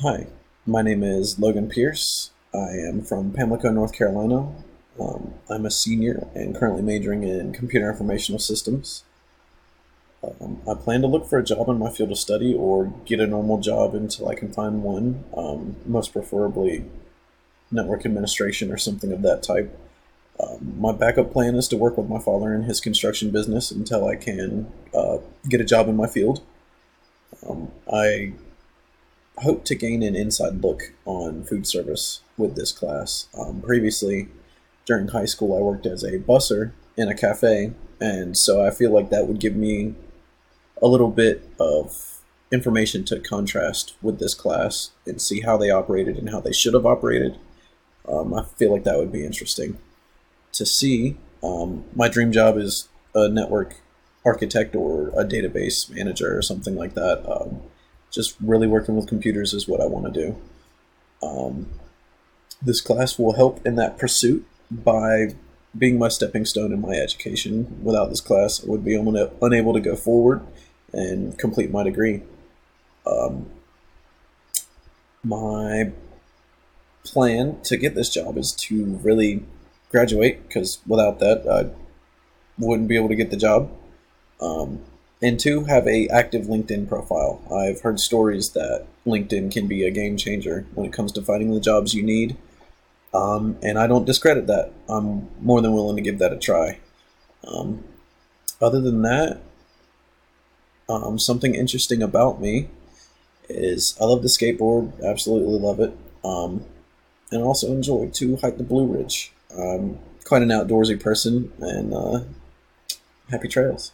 Hi, my name is Logan Pierce. I am from Pamlico, North Carolina. I'm a senior and currently majoring in computer informational systems. I plan to look for a job in my field of study or get a normal job until I can find one, most preferably network administration or something of that type. My backup plan is to work with my father in his construction business until I can get a job in my field. I hope to gain an inside look on food service with this class. Previously, during high school, I worked as a busser in a cafe, and so I feel like that would give me a little bit of information to contrast with this class and see how they operated and how they should have operated. I feel like that would be interesting to see. My dream job is a network architect or a database manager or something like that. Just really working with computers is what I want to do. Um, this class will help in that pursuit by being my stepping stone in my education. Without this class, I would be unable to go forward and complete my degree. Um, my plan to get this job is to really graduate because without that, I wouldn't be able to get the job. Um, and two, have a active LinkedIn profile. I've heard stories that LinkedIn can be a game changer when it comes to finding the jobs you need. And I don't discredit that. I'm more than willing to give that a try. Um, Other than that, something interesting about me is I love to skateboard, absolutely love it, and also enjoy to hike the Blue Ridge. I'm quite an outdoorsy person, and happy trails.